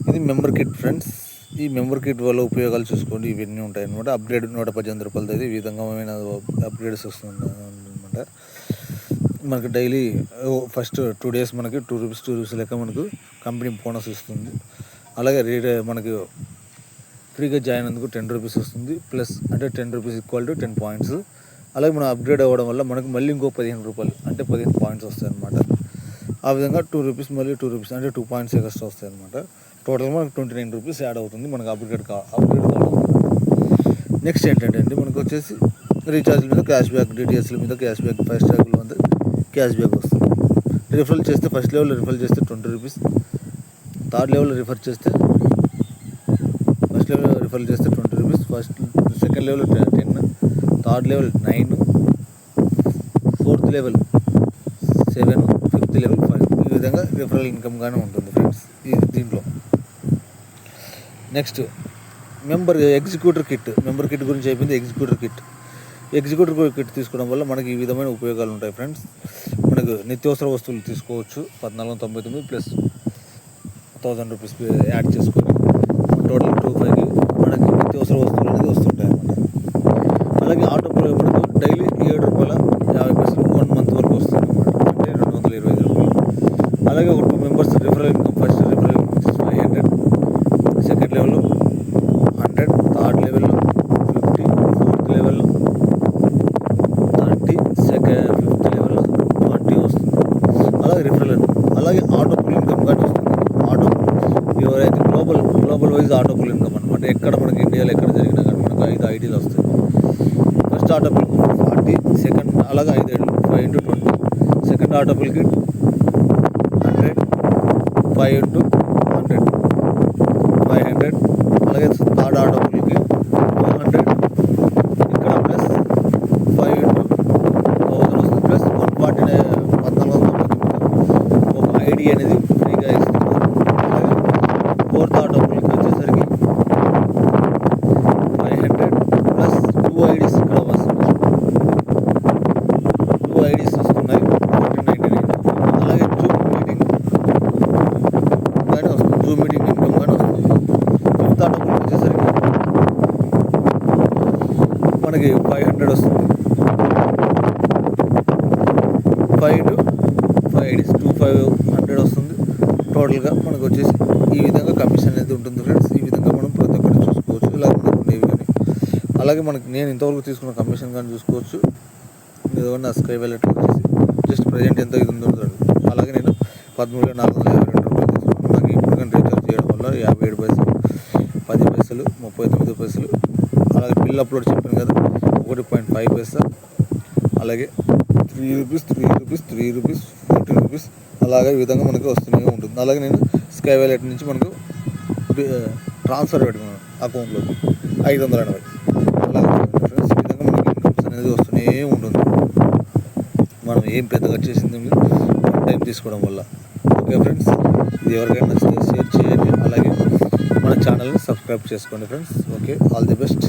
ఇది member kit friends. ఈ member kit వల్ల ఉపయోగాలు చూసుకోండి. ఇవన్నీ ఉంటాయి అనమాట. అప్గ్రేడ్ 118 రూపాయలది అయితే ఈ విధంగా అప్గ్రేడ్స్ వస్తుంది అనమాట. మనకి డైలీ ఫస్ట్ 2 days మనకి 2 రూపీస్ లెక్క మనకు కంపెనీ బోనస్ ఇస్తుంది. అలాగే మనకి ఫ్రీగా జాయిన్ అందుకు 10 రూపీస్ వస్తుంది. ప్లస్ అంటే 10 రూపీస్ ఈక్వల్ టు 10 పాయింట్స్. అలాగే మనం అప్గ్రేడ్ అవ్వడం వల్ల మనకు మళ్ళీ ఇంకో 15 రూపాయలు అంటే 15 పాయింట్స్ వస్తాయి అనమాట. ఆ విధంగా 2 రూపీస్ మళ్ళీ 2 రూపీస్ అంటే 2 పాయింట్స్ ఎక్స్ట్రా వస్తాయి అనమాట. టోటల్గా మనకు 29 రూపీస్ యాడ్ అవుతుంది మనకు అప్గ్రేడ్ కావడం. నెక్స్ట్ ఏంటంటే అండి మనకు వచ్చేసి రీఛార్జ్ల మీద క్యాష్ బ్యాక్, డిటిఎస్ల మీద క్యాష్ బ్యాక్, 5 స్టార్ల మీద క్యాష్ బ్యాక్ వస్తుంది. రిఫర్ చేస్తే ఫస్ట్ లెవెల్ రిఫర్ చేస్తే 20 రూపీస్, థర్డ్ లెవెల్ రిఫర్ చేస్తే 20 rupees, second level 10, third level 9, fourth level 7, fifth level 5. ఈ విధంగా రిఫరల్ ఇన్కమ్గానే ఉంటుంది ఫ్రెండ్స్ దీంట్లో. Next executor kit. Member kit గురించి అయిపోయింది. ఎగ్జిక్యూటర్ కిట్ తీసుకోవడం వల్ల మనకి ఈ విధమైన ఉపయోగాలు ఉంటాయి ఫ్రెండ్స్. మనకు నిత్యావసర వస్తువులు తీసుకోవచ్చు 1499 ప్లస్ 1000 రూపీస్ యాడ్ చేసుకొని టోటల్ 25కి మనకి నిత్యావసర వస్తువులు అనేది వస్తుంటాయి అన్నమాట. అలాగే ఆటోలో మనకు డైలీ 7 రూపాయల 50 పైసలు 1 month వరకు వస్తుంది అన్నమాట. అంటే 225 రూపాయలు. అలాగే ఒక 2 members referral income. First referral income 500, second లెవెల్లో 100, థర్డ్ లెవెల్లో 50, ఫోర్త్ లెవెల్లో 30, ఫిఫ్త్ లెవెల్లో 20 వస్తుంది. అలాగే రిఫరల్ ఇన్కమ్. అలాగే ఆటోపుల్ ఇన్కమ్ కానీ వస్తుంది. ఎవరైతే గ్లోబల్ వైజ్ ఆటోపుల్ ఇన్కమ్ అనమాట. ఎక్కడ మనకి ఇండియాలో ఎక్కడ జరిగినా కానీ మనకు 5 ఐడీలు వస్తాయి. ఫస్ట్ ఆటోపుల్ 40, సెకండ్ అలాగే 5 ఐడీలు 5 into 20. సెకండ్ ఆటోపుల్కి 100, 5 into 100 500. అలాగే థర్డ్ ఆటోపుల్కి 200 ఇక్కడ ప్లస్ 5 into 1000 వస్తుంది. ప్లస్ 1490 ఒక ఐడి అనేది ఫ్రీగా ఇస్తున్నారు. అలాగే ఫోర్త్ ఆటోపుల్కి వచ్చేసరికి 500 ప్లస్ 2 ఐడీస్ ఇక్కడ వస్తుంది. 2 ఐడీస్ వస్తున్నాయి 1499. అలాగే జూమ్ మీటింగ్ కానీ వస్తుంది. జూమ్ మీటింగ్ ఇన్కమ్ కానీ వస్తుంది. ఫిఫ్త్ ఆటోపుల్కి వచ్చేసరికి మనకి 500 వస్తుంది. 5 into 5 ఐడీస్ 2500 వస్తుంది. టోటల్గా మనకు వచ్చేసి ఈ విధంగా కమిషన్ అనేది ఉంటుంది ఫ్రెండ్స్. ఈ విధంగా మనం ప్రతి ఒక్కటి చూసుకోవచ్చు. ఇలా ఉండేవి కానీ అలాగే మనకి నేను ఇంతవరకు తీసుకున్న కమిషన్ కానీ చూసుకోవచ్చు. ఇదిగోండి నా స్కై వాలెట్ వచ్చేసి జస్ట్ ప్రజెంట్ ఎంత ఇది ఉందో చూడండి. అలాగే నేను 13,452 రూపాయలు తీసుకున్నాను. నాకు ఇప్పుడు కానీ రీఛార్జ్ చేయడం వల్ల 57 పైసలు, 10 పైసలు, 39 పైసలు. అలాగే బిల్ అప్లోడ్ చెప్పాను కదా 1.5 పైసా. అలాగే 3 రూపీస్, 3 రూపీస్, 14 రూపీస్. అలాగే ఈ విధంగా మనకు వస్తూనే ఉంటుంది. అలాగే నేను స్కై వాలెట్ నుంచి మనకు ట్రాన్స్ఫర్ పెట్టుకున్నాను అకౌంట్లోకి 580. అలాగే ఫ్రెండ్స్ ఈ విధంగా మనకి ఇన్కమ్స్ అనేది వస్తూనే ఉంటుంది. మనం ఏం పెద్దగా చేసింది టైం తీసుకోవడం వల్ల. ఓకే ఫ్రెండ్స్, ఇది ఎవరికైనా నచ్చితే షేర్ చేయండి. అలాగే మన ఛానల్ని సబ్స్క్రైబ్ చేసుకోండి friends. Okay, all the best.